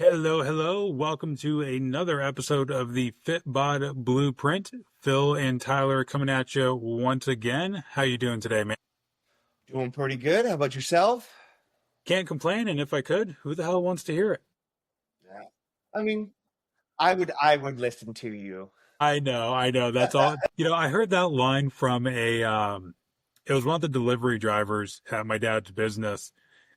Hello, hello. Welcome to another episode of the FitBod Blueprint. Phil and Tyler coming at you once again. How you doing today, man? Doing pretty good. How about yourself? Can't complain, and if I could, who the hell wants to hear it? Yeah. I mean, I would listen to you. I know. That's all. I heard that line from it was one of the delivery drivers at my dad's business.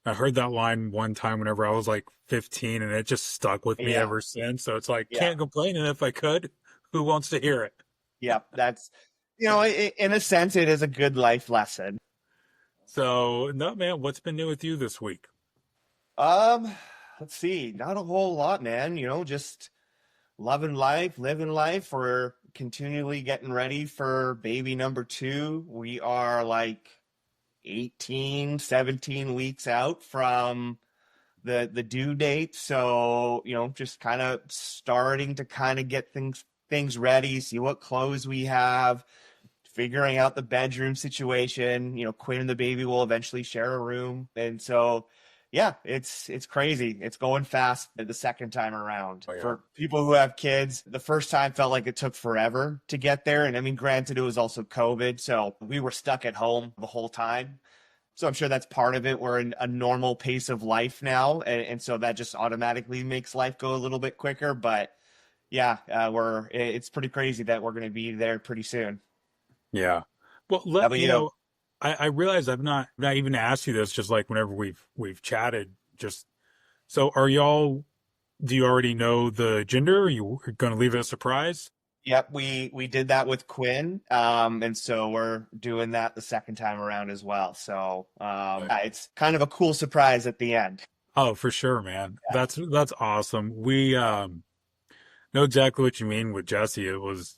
I heard that line one time whenever I was like 15, and it just stuck with me Yeah, ever since. So it's like, yeah, can't complain, and if I could, who wants to hear it? yeah. That's, in a sense, it is a good life lesson. So, no, man, what's been new with you this week? Um, let's see. Not a whole lot, man. Just loving life, living life. We're continually getting ready for baby number two. We are like 18, 17 weeks out from the due date. So, just kind of starting to kind of get things ready, see what clothes we have, figuring out the bedroom situation. Quinn and the baby will eventually share a room. And so yeah, it's crazy. It's going fast the second time around. Oh, yeah. For people who have kids, the first time felt like it took forever to get there. And I mean, granted, it was also COVID, so we were stuck at home the whole time. So I'm sure that's part of it. We're in a normal pace of life now, and so that just automatically makes life go a little bit quicker. But yeah, it's pretty crazy that we're going to be there pretty soon. Yeah. Well, How about you? I realize I've not even asked you this, just like whenever we've chatted, just so are y'all, do you already know the gender? Are you going to leave it a surprise? Yep, we did that with Quinn, and so we're doing that the second time around as well. So Right. yeah, it's kind of a cool surprise at the end. Oh, for sure, man. Yeah. That's awesome. We know exactly what you mean with Jesse. It was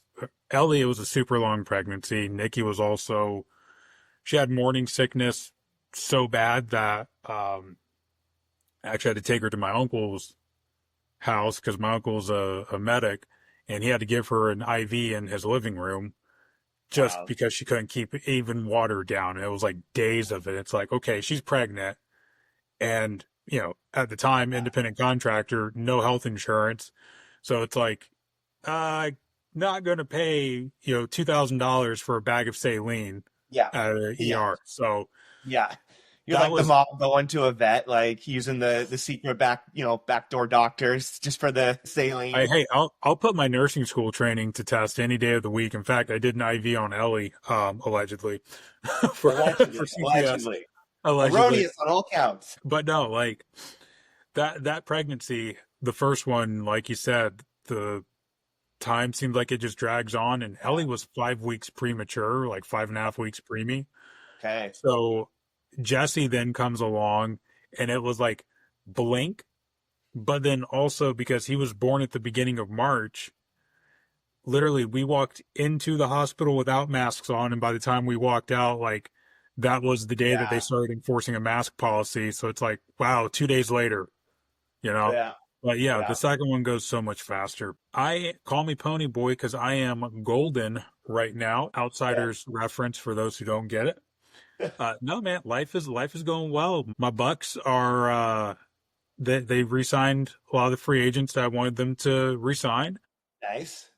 Ellie, it was a super long pregnancy. Nikki was also, she had morning sickness so bad that I actually had to take her to my uncle's house because my uncle's a medic, and he had to give her an IV in his living room just Wow. because she couldn't keep even water down. And it was like days of it. It's like, okay, she's pregnant, and at the time, independent contractor, no health insurance, so it's like, uh, not going to pay $2,000 for a bag of saline Yeah, at a yeah, ER. So yeah. You're that like the was mom going to a vet, like using the secret backdoor doctors just for the saline. hey, I'll put my nursing school training to test any day of the week. In fact, I did an IV on Ellie, allegedly, for Allegedly, CPS, allegedly. allegedly. Erroneous on all counts. But no, like that pregnancy, the first one, like you said, the time seems like it just drags on. And Yeah. Ellie was 5 weeks premature, like 5.5 weeks preemie. Okay. So Jesse then comes along, and it was like blink. But then also because he was born at the beginning of March, literally we walked into the hospital without masks on, and by the time we walked out, like that was the day that they Yeah. started enforcing a mask policy. So it's like, wow, 2 days later, you know. Yeah. But yeah, the Yeah. second one goes so much faster. I call me Pony Boy because I am golden right now. Yeah. Outsiders reference for those who don't get it. No, man, life is going well. My Bucks are they've re-signed a lot of the free agents that I wanted them to resign. Nice.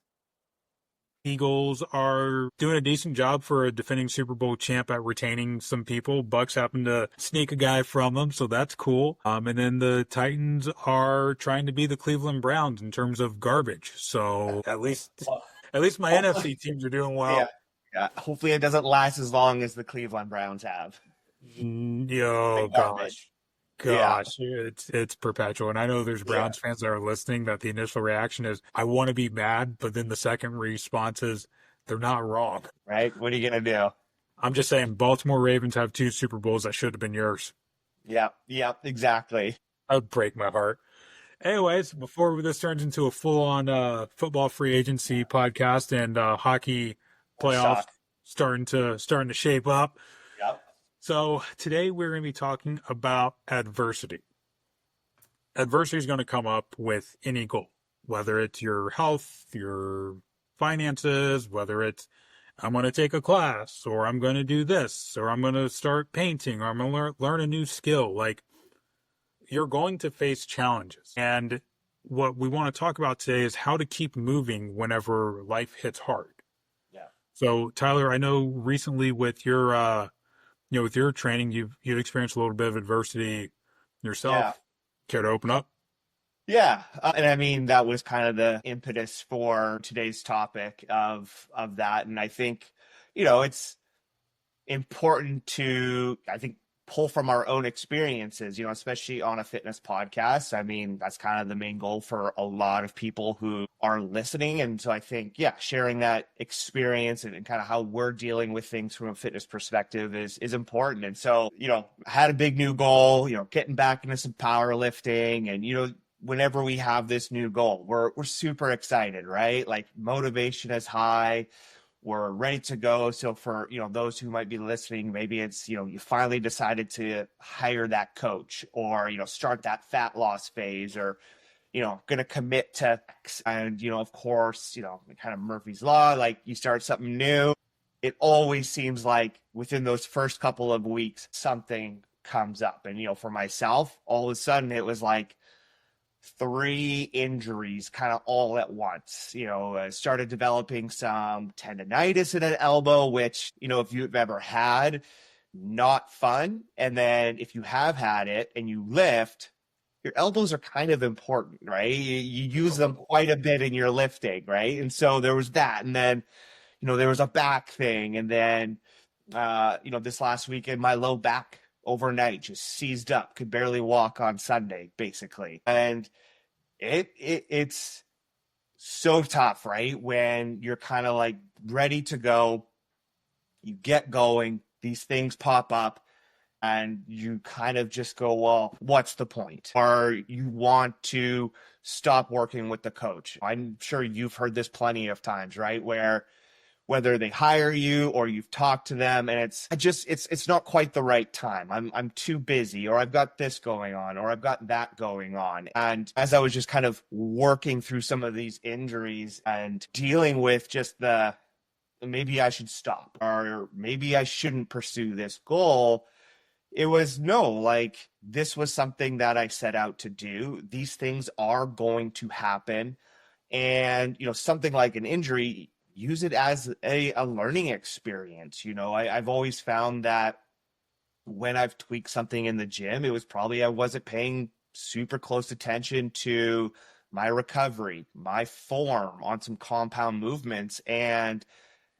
Eagles are doing a decent job for a defending Super Bowl champ at retaining some people. Bucks happen to sneak a guy from them, so that's cool. And then the Titans are trying to be the Cleveland Browns in terms of garbage. So Well, at least my hopefully, NFC teams are doing yeah. well. Yeah. Hopefully it doesn't last as long as the Cleveland Browns have. The Oh garbage. Yeah. gosh, it's perpetual. And I know there's Yeah. Browns fans that are listening that the initial reaction is, I want to be mad, but then the second response is, they're not wrong. Right. What are you gonna do? I'm just saying, Baltimore Ravens have two Super Bowls that should have been yours. Yeah. Yeah. Exactly. That would break my heart. Anyways, before this turns into a full-on football free agency podcast and hockey Or playoffs suck. starting to shape up. Yep. So today we're going to be talking about adversity. Adversity is going to come up with any goal, whether it's your health, your finances, whether it's I'm going to take a class, or I'm going to do this, or I'm going to start painting, or I'm going to learn a new skill. Like, you're going to face challenges. And what we want to talk about today is how to keep moving whenever life hits hard. Yeah. So, Tyler, I know recently with your with your training, you've experienced a little bit of adversity Yeah. yourself. Care to open up? Yeah, and I mean that was kind of the impetus for today's topic of that, and I think, it's important to, I think, pull from our own experiences, especially on a fitness podcast. I mean, that's kind of the main goal for a lot of people who are listening. And so I think, yeah, sharing that experience and kind of how we're dealing with things from a fitness perspective is important. And so, had a big new goal, getting back into some powerlifting and, whenever we have this new goal, we're super excited, right? Like motivation is high, we're ready to go. So for, those who might be listening, maybe it's, you finally decided to hire that coach or, start that fat loss phase or, going to commit to X. And, of course, kind of Murphy's Law, like you start something new. It always seems like within those first couple of weeks, something comes up. And, for myself, all of a sudden it was like, three injuries kind of all at once. Started developing some tendonitis in an elbow, which, if you've ever had, not fun. And then if you have had it and you lift, your elbows are kind of important, right? You use them quite a bit in your lifting, right? And so there was that. And then, there was a back thing. And then, this last weekend, my low back overnight just seized up, could barely walk on Sunday, basically. And it's so tough, right? When you're kind of like ready to go, you get going, these things pop up, and you kind of just go, well, what's the point? Or you want to stop working with the coach. I'm sure you've heard this plenty of times, right? Whether they hire you or you've talked to them and it's not quite the right time. I'm too busy, or I've got this going on, or I've got that going on. And as I was just kind of working through some of these injuries and dealing with just maybe I should stop or maybe I shouldn't pursue this goal, it was no, like this was something that I set out to do. These things are going to happen. And, something like an injury, use it as a learning experience. I've always found that when I've tweaked something in the gym, it was probably I wasn't paying super close attention to my recovery, my form on some compound movements. And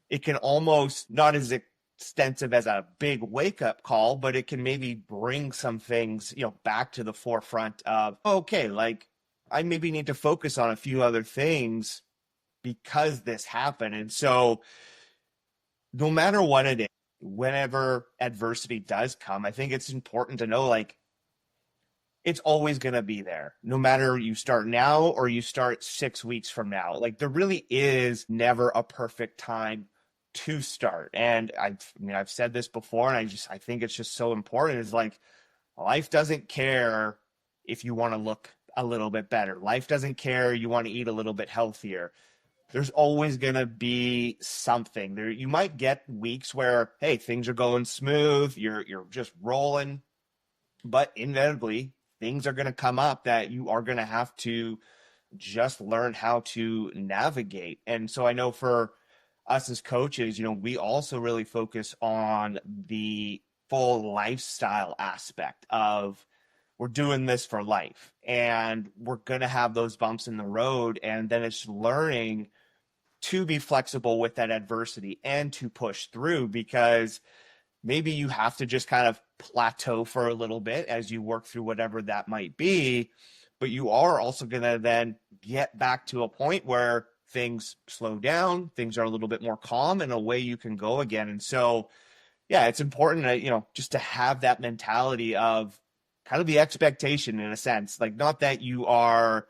it can almost, not as extensive as a big wake up call, but it can maybe bring some things, back to the forefront of, okay, like I maybe need to focus on a few other things because this happened. And so no matter what it is, whenever adversity does come, I think it's important to know, like, it's always going to be there. No matter you start now or you start 6 weeks from now, like there really is never a perfect time to start. And I've said this before, and I think it's just so important. Is like, life doesn't care if you want to look a little bit better. Life doesn't care you want to eat a little bit healthier. There's always going to be something there. You might get weeks where, hey, things are going smooth. You're just rolling, but inevitably things are going to come up that you are going to have to just learn how to navigate. And so I know for us as coaches, we also really focus on the full lifestyle aspect of, we're doing this for life and we're going to have those bumps in the road. And then it's learning to be flexible with that adversity and to push through, because maybe you have to just kind of plateau for a little bit as you work through whatever that might be. But you are also going to then get back to a point where things slow down, things are a little bit more calm, and away you can go again. And so, yeah, it's important to, just to have that mentality of kind of the expectation in a sense, like not that you are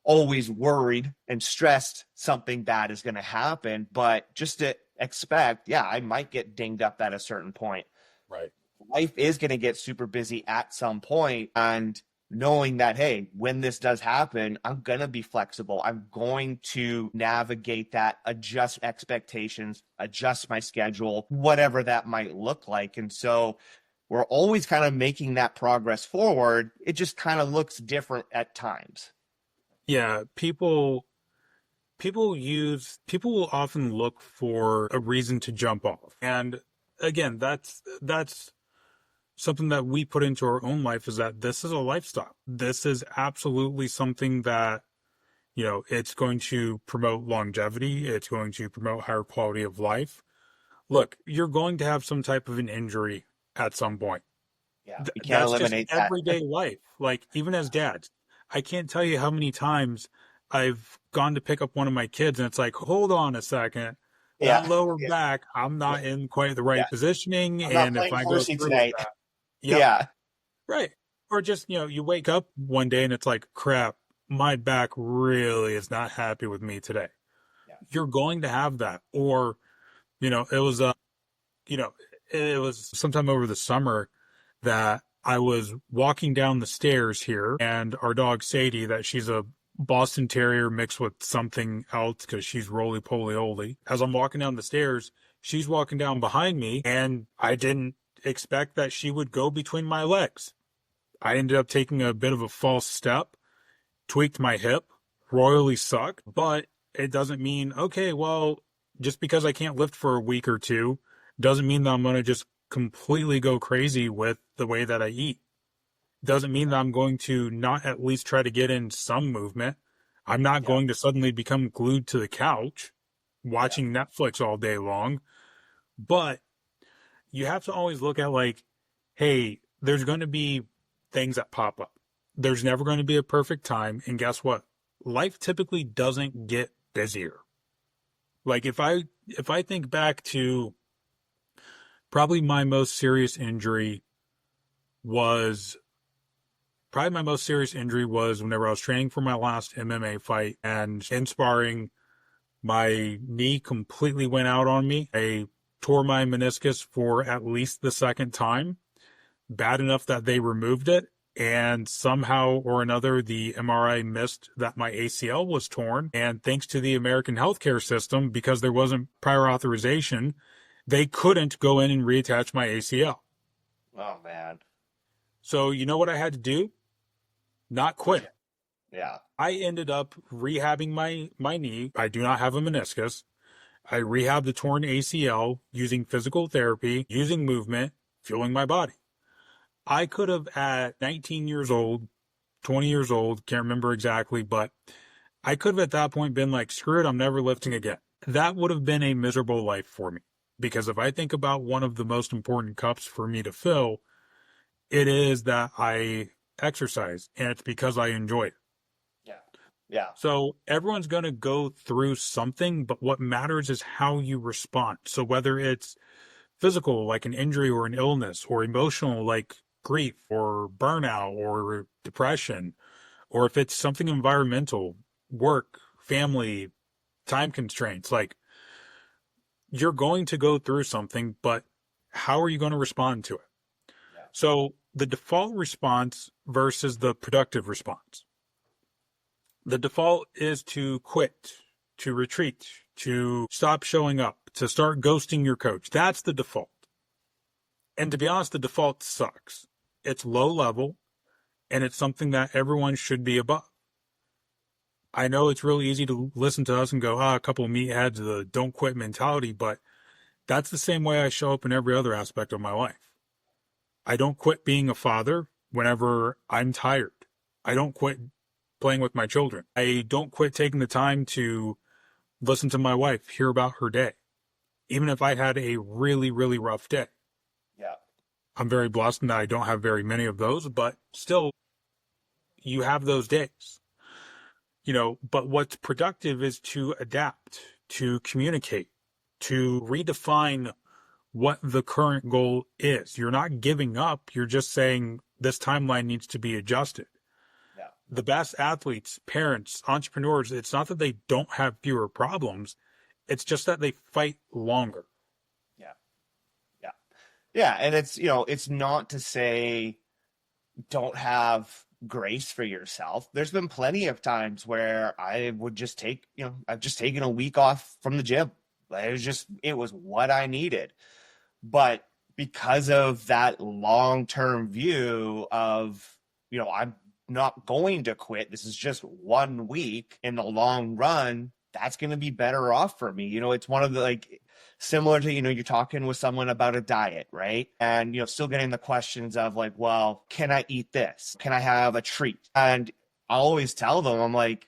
always worried and stressed something bad is going to happen, but just to expect, yeah, I might get dinged up at a certain point. Right. Life is going to get super busy at some point, and knowing that, hey, when this does happen, I'm going to be flexible. I'm going to navigate that, adjust expectations, adjust my schedule, whatever that might look like. And so we're always kind of making that progress forward. It just kind of looks different at times. Yeah, people will often look for a reason to jump off. And again, that's something that we put into our own life, is that this is a lifestyle. This is absolutely something that, it's going to promote longevity. It's going to promote higher quality of life. Look, you're going to have some type of an injury at some point. Yeah, you can't That's just eliminate that. everyday life. Like, even as dads, I can't tell you how many times I've gone to pick up one of my kids and it's like, hold on a second. That Yeah, lower yeah, back, I'm yeah, not in quite the yeah. right positioning. I'm not And if playing I go horsey through with tonight. that, yep, Yeah, right. Or just, you wake up one day and it's like, crap, my back really is not happy with me today. yeah, You're going to have that. Or, it was, you know, it was sometime over the summer that I was walking down the stairs here, and our dog Sadie, that she's a Boston Terrier mixed with something else because she's roly poly oly. As I'm walking down the stairs, she's walking down behind me, and I didn't expect that she would go between my legs. I ended up taking a bit of a false step, tweaked my hip, royally sucked, but it doesn't mean, okay, well, just because I can't lift for a week or two doesn't mean that I'm going to just completely go crazy with the way that I eat. Doesn't mean that I'm going to not at least try to get in some movement. I'm not yeah, going to suddenly become glued to the couch yeah, watching Netflix all day long. But you have to always look at, like, hey, there's going to be things that pop up. There's never going to be a perfect time. And guess what? Life typically doesn't get busier. Like, if I think back to probably my most serious injury was my most serious injury was whenever I was training for my last MMA fight, and in sparring, my knee completely went out on me. I tore my meniscus for at least the second time, bad enough that they removed it. And somehow or another, the MRI missed that my ACL was torn. And thanks to the American healthcare system, because there wasn't prior authorization, they couldn't go in and reattach my ACL. oh man. So, you know what I had to do? Not What quit. yeah, I ended up rehabbing my knee. I do not have a meniscus. I rehabbed the torn ACL using physical therapy, using movement, fueling my body. I could have, at 19 years old, 20 years old, can't remember exactly, but I could have at that point been like, screw it, I'm never lifting again. That would have been a miserable life for me. Because if I think about one of the most important cups for me to fill, it is that I exercise, and it's because I enjoy it. yeah, yeah, So everyone's going to go through something, but what matters is how you respond. So whether it's physical, like an injury or an illness, or emotional, like grief or burnout or depression, or if it's something environmental, work, family, time constraints, like, you're going to go through something, but how are you going to respond to it? yeah, So the default response versus the productive response. The default is to quit, to retreat, to stop showing up, to start ghosting your coach. That's the default. And to be honest, the default sucks. It's low level, and it's something that everyone should be above. I know it's really easy to listen to us and go, a couple of meatheads, the don't quit mentality, but that's the same way I show up in every other aspect of my life. I don't quit being a father whenever I'm tired. I don't quit playing with my children. I don't quit taking the time to listen to my wife, hear about her day, even if I had a really, really rough day. yeah, I'm very blessed in that I don't have very many of those, but still, you have those days. But what's productive is to adapt, to communicate, to redefine what the current goal is. You're not giving up. You're just saying this timeline needs to be adjusted. yeah, The best athletes, parents, entrepreneurs, it's not that they don't have fewer problems. It's just that they fight longer. yeah, yeah, yeah. And it's, it's not to say don't have grace for yourself. There's been plenty of times where I would just take, I've just taken a week off from the gym. Like, it was what I needed. But because of that long-term view of, I'm not going to quit. This is just 1 week. In the long run, that's going to be better off for me. It's one of the like similar to, you're talking with someone about a diet, right? And, still getting the questions of like, well, can I eat this? Can I have a treat? And I always tell them, I'm like,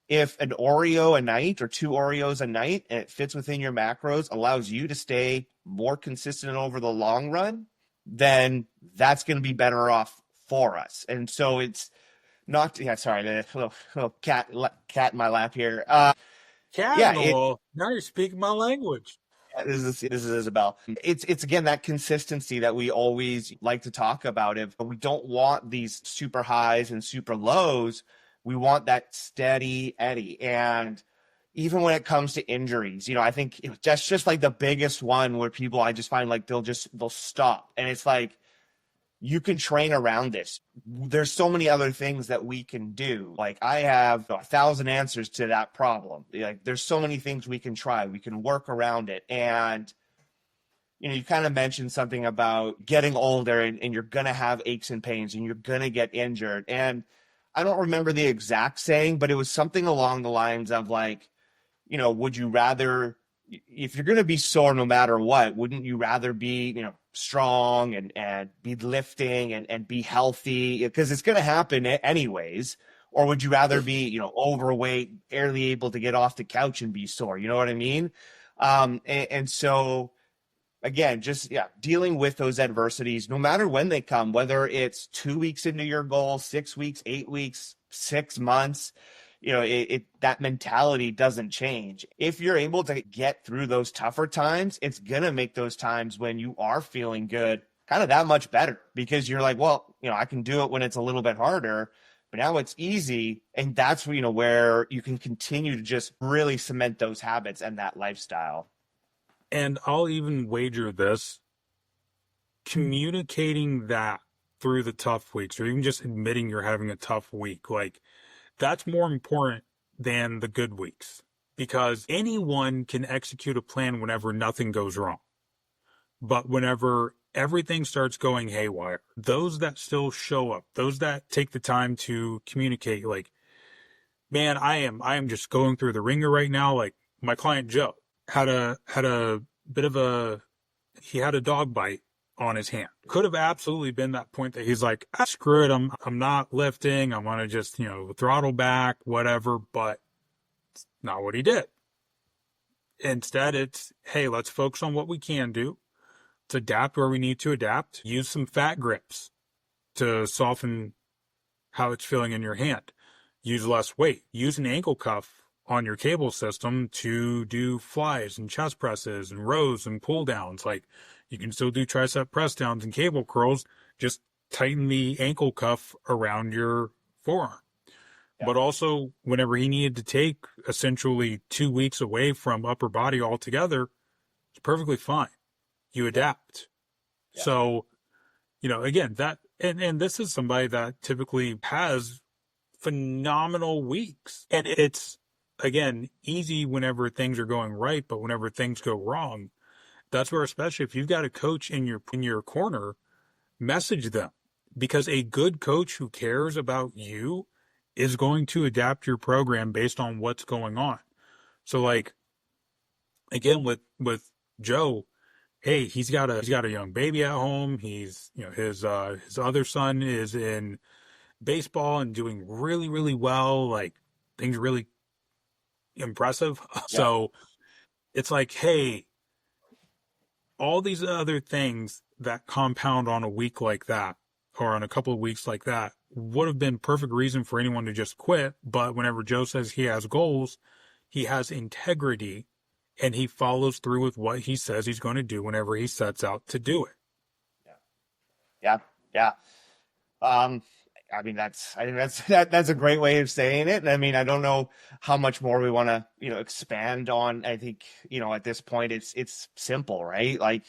if an Oreo a night or 2 Oreos a night and it fits within your macros, allows you to stay more consistent over the long run, then that's going to be better off for us. And so it's not, yeah, sorry, the little cat in my lap here. Cat Yeah, in the wall. Now you're speaking my language. this is Isabel. It's again that consistency that we always like to talk about. If we don't want these super highs and super lows, we want that steady eddy. And even when it comes to injuries, I think that's just like the biggest one where people, I just find like they'll stop, and it's like, you can train around this. There's so many other things that we can do. Like, I have 1,000 answers to that problem. Like, there's so many things we can try. We can work around it. And, you kind of mentioned something about getting older, and you're going to have aches and pains and you're going to get injured. And I don't remember the exact saying, but it was something along the lines of like, would you rather, if you're going to be sore no matter what, wouldn't you rather be, strong and be lifting and be healthy? Because it's going to happen anyways. Or would you rather be, overweight, barely able to get off the couch and be sore? You know what I mean? And so, again, just, yeah, dealing with those adversities, no matter when they come, whether it's 2 weeks into your goal, 6 weeks, 8 weeks, 6 months, that mentality doesn't change. If you're able to get through those tougher times, it's going to make those times when you are feeling good kind of that much better, because you're like, well, I can do it when it's a little bit harder, but now it's easy. And that's, where you can continue to just really cement those habits and that lifestyle. And I'll even wager this, communicating that through the tough weeks, or even just admitting you're having a tough week, like, that's more important than the good weeks, because anyone can execute a plan whenever nothing goes wrong. But whenever everything starts going haywire, those that still show up, those that take the time to communicate, like, man, I am just going through the ringer right now. Like, my client Joe had a bit of he had a dog bite on his hand. Could have absolutely been that point that he's like, screw it, I'm not lifting, I want to just, throttle back, whatever, but it's not what he did. Instead, it's, hey, let's focus on what we can do. Let's adapt where we need to adapt. Use some fat grips to soften how it's feeling in your hand. Use less weight. Use an ankle cuff on your cable system to do flies and chest presses and rows and pull downs. Like, you can still do tricep press downs and cable curls. Just tighten the ankle cuff around your forearm. Yeah. But also, whenever he needed to take essentially 2 weeks away from upper body altogether, it's perfectly fine. You adapt. Yeah. So, again, that, and this is somebody that typically has phenomenal weeks. And it's, again, easy whenever things are going right, but whenever things go wrong, that's where, especially if you've got a coach in your corner, message them, because a good coach who cares about you is going to adapt your program based on what's going on. So, like, again, with Joe, hey, he's got a young baby at home. He's, his other son is in baseball and doing really, really well. Like, things really impressive. Yeah. So it's like, hey, all these other things that compound on a week like that, or on a couple of weeks like that, would have been perfect reason for anyone to just quit. But whenever Joe says he has goals, he has integrity, and he follows through with what he says he's going to do whenever he sets out to do it. Yeah. I think that's a great way of saying it. I mean, I don't know how much more we want to, expand on. I think, at this point it's simple, right? Like,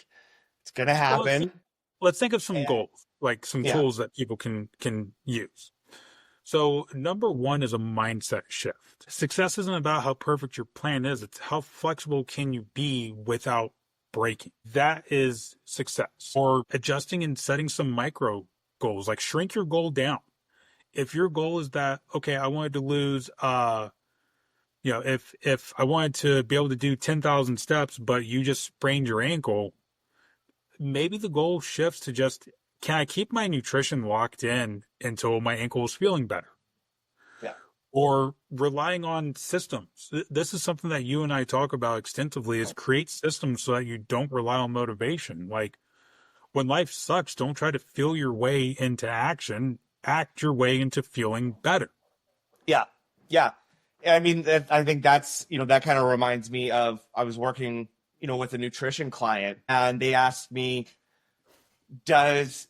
it's going to happen. Well, let's think of some goals, like some tools that people can use. So number one is a mindset shift. Success isn't about how perfect your plan is. It's how flexible can you be without breaking. That is success. Or adjusting and setting some micro goals, like shrink your goal down. If your goal is that, okay, I wanted to lose, if I wanted to be able to do 10,000 steps, but you just sprained your ankle, maybe the goal shifts to just, can I keep my nutrition locked in until my ankle is feeling better? Yeah. Or relying on systems. This is something that you and I talk about extensively is create systems so that you don't rely on motivation. Like when life sucks, don't try to feel your way into action. Act your way into feeling better. Yeah. Yeah. I mean, I think that's, that kind of reminds me of, I was working, with a nutrition client, and they asked me, does,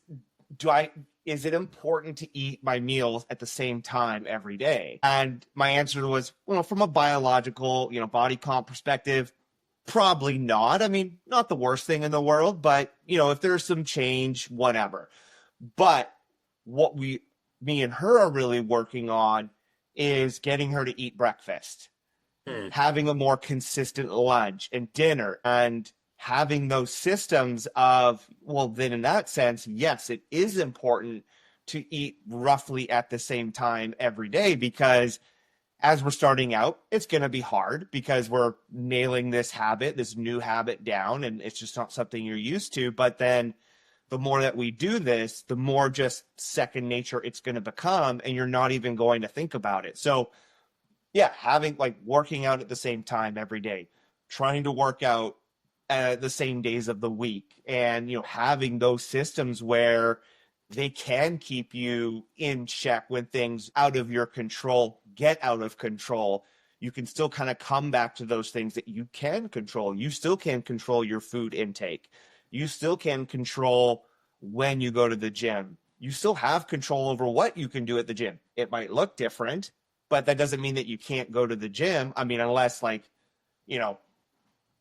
do I, is it important to eat my meals at the same time every day? And my answer was, well, from a biological, body comp perspective, probably not. I mean, not the worst thing in the world, but, if there's some change, whatever. But what me and her are really working on is getting her to eat breakfast, Hmm. having a more consistent lunch and dinner, and having those systems of, well, then in that sense, yes, it is important to eat roughly at the same time every day, because as we're starting out, it's going to be hard because we're nailing this new habit down, and it's just not something you're used to. But then the more that we do this, the more just second nature it's going to become, and you're not even going to think about it. So yeah, having like working out at the same time every day, trying to work out the same days of the week, and having those systems where they can keep you in check when things out of your control get out of control. You can still kind of come back to those things that you can control. You still can control your food intake. You still can control when you go to the gym. You still have control over what you can do at the gym. It might look different, but that doesn't mean that you can't go to the gym. I mean, unless like, you know,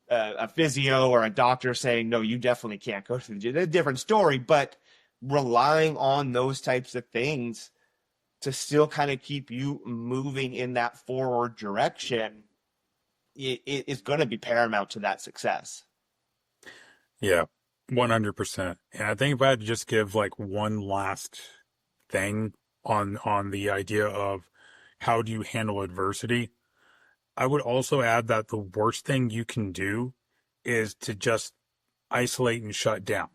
a physio or a doctor saying, no, you definitely can't go to the gym. A different story, but relying on those types of things to still kind of keep you moving in that forward direction, it is going to be paramount to that success. Yeah, 100%. And I think if I had to just give like one last thing on the idea of how do you handle adversity, I would also add that the worst thing you can do is to just isolate and shut down.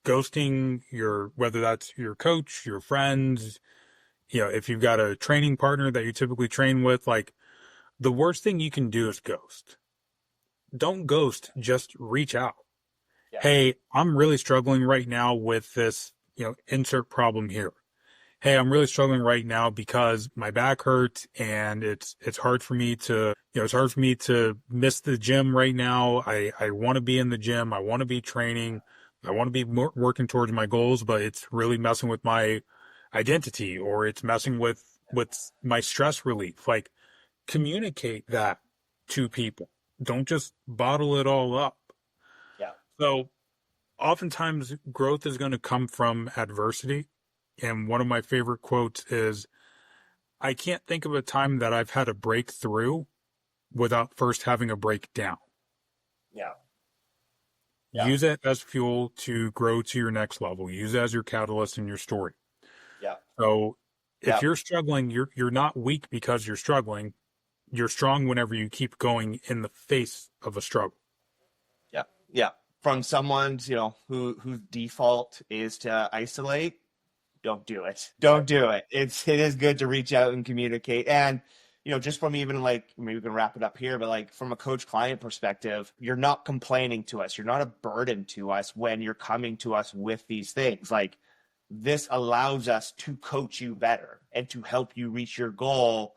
Ghosting your, whether that's your coach, your friends, if you've got a training partner that you typically train with, like the worst thing you can do is ghost. Don't ghost, just reach out. Yeah. Hey, I'm really struggling right now with this, insert problem here. Hey, I'm really struggling right now because my back hurts and it's hard for me to, it's hard for me to miss the gym right now. I want to be in the gym. I want to be training. I want to be working towards my goals, but it's really messing with my identity, or it's messing with my stress relief. Like communicate that to people. Don't just bottle it all up. Yeah. So oftentimes growth is going to come from adversity. And one of my favorite quotes is, I can't think of a time that I've had a breakthrough without first having a breakdown. Yeah. Yeah. Use it as fuel to grow to your next level. Use it as your catalyst in your story. Yeah. So if Yeah. you're struggling, you're not weak because you're struggling. You're strong whenever you keep going in the face of a struggle. Yeah. Yeah. From someone's, whose default is to isolate, don't do it. Don't do it. It is good to reach out and communicate. And, just from even like, maybe we can wrap it up here, but like from a coach client perspective, you're not complaining to us. You're not a burden to us when you're coming to us with these things. Like this allows us to coach you better and to help you reach your goal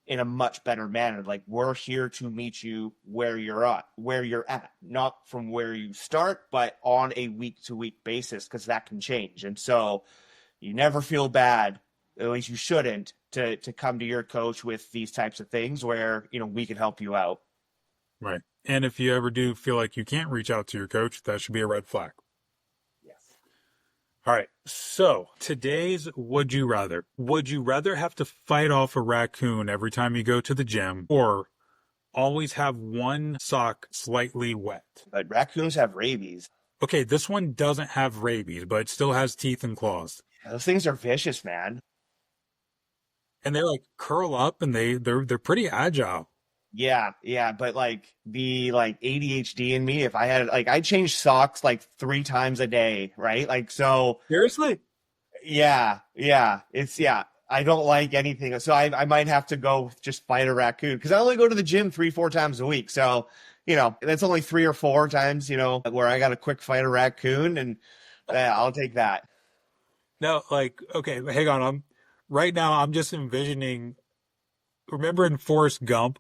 in a much better manner. Like we're here to meet you where you're at, not from where you start, but on a week to week basis, because that can change. And so you never feel bad, at least you shouldn't, to come to your coach with these types of things where, we can help you out. Right. And if you ever do feel like you can't reach out to your coach, that should be a red flag. Yes. All right. So today's would you rather? Would you rather have to fight off a raccoon every time you go to the gym, or always have one sock slightly wet? But raccoons have rabies. Okay, this one doesn't have rabies, but it still has teeth and claws. Those things are vicious, man. And they like curl up and they're pretty agile. Yeah, yeah, but like the like ADHD in me, if I had like I change socks like 3 times a day, right? Like so, Seriously? yeah, yeah, it's yeah. I don't like anything, so I might have to go just fight a raccoon because I only go to the gym 3 4 times a week. So that's only 3 or 4 times where I got to quick fight a raccoon, and I'll take that. No, like, okay, hang on. Right now I'm just envisioning, remember in Forrest Gump,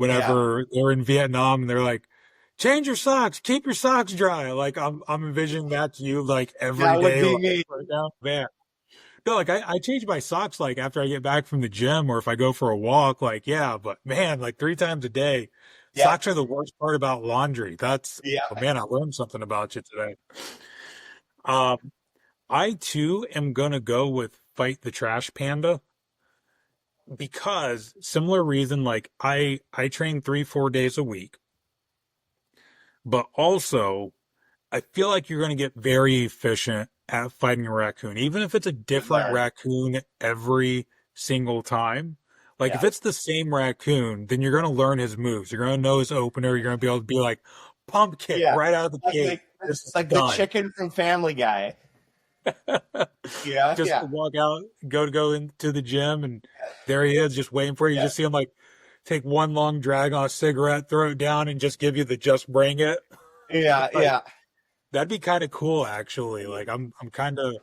Yeah, whenever they're in Vietnam and they're like, change your socks, keep your socks dry. Like I'm envisioning that to you like every that would day, be like me. right now. Man. No, like I change my socks like after I get back from the gym or if I go for a walk, like yeah, but man, like 3 times a day. Yeah, Socks are the worst part about laundry. That's yeah, oh man, I learned something about you today. Um, I too am gonna go with fight the trash panda because similar reason, like I train 3 4 days a week, but also I feel like you're gonna get very efficient at fighting a raccoon, even if it's a would different learn. raccoon every single time. Like if Yeah, it's the same raccoon, then you're gonna learn his moves. You're gonna know his opener. You're gonna be able to be like pump kick yeah, right out of the gate. like This is like the done. chicken from Family Guy. Yeah, Just yeah, walk out, go into the gym, and there he is, just waiting for you. You yeah, just see him like take one long drag on a cigarette, throw it down, and just give you the just bring it. yeah, Like yeah. that'd be kind of cool, actually. Like I'm kind of,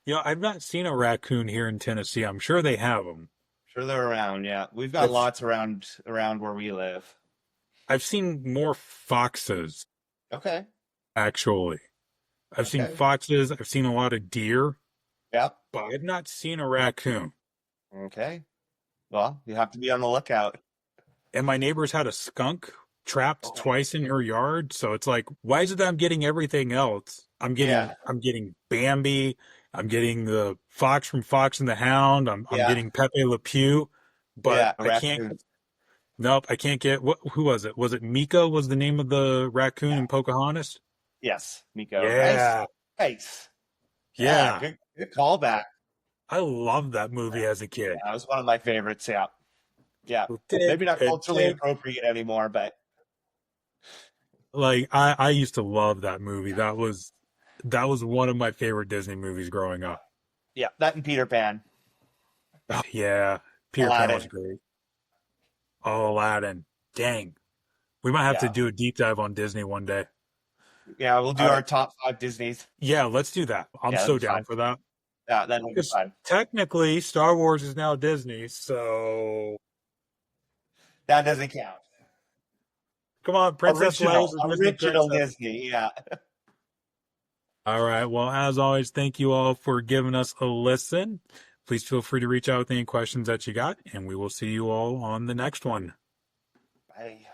I've not seen a raccoon here in Tennessee. I'm sure they have them. Sure, they're around. Yeah, we've got I've lots around where we live. I've seen more foxes, Okay, actually. I've seen okay, foxes. I've seen a lot of deer, yep, but I've not seen a raccoon. okay. Well, you have to be on the lookout. And my neighbor's had a skunk trapped Okay. twice in her yard. So it's like, why is it that I'm getting everything else? Yeah, I'm getting Bambi. I'm getting the fox from Fox and the Hound. I'm yeah, getting Pepe Le Pew, but yeah. I can't. Raccoons. Nope, I can't get. Who was it? Was it Mika? Was the name of the raccoon Yeah. in Pocahontas? Yes, Miko. Nice, Yeah, nice. Yeah, yeah. good callback. I loved that movie as a Yeah, kid. that was one of my favorites. Yeah, yeah. Tick Maybe not and culturally tick. appropriate anymore, but Like I used to love that movie. That was one of my favorite Disney movies growing up. yeah, that and Peter Pan, Oh, yeah, Peter Pan was Aladdin. great. Oh, Aladdin. Dang. We might have to Yeah, do a deep dive on Disney one day. yeah. We'll do All our right. top 5 Disneys. Yeah, let's do that. I'm Yeah, that'd so be fun. down for that. Yeah, that'll be Because fun. technically, Star Wars is now Disney. So That doesn't count. come on, Princess Original, Leia's a Disney original princess. Disney. Yeah. All right. Well, as always, thank you all for giving us a listen. Please feel free to reach out with any questions that you got, and we will see you all on the next one. Bye.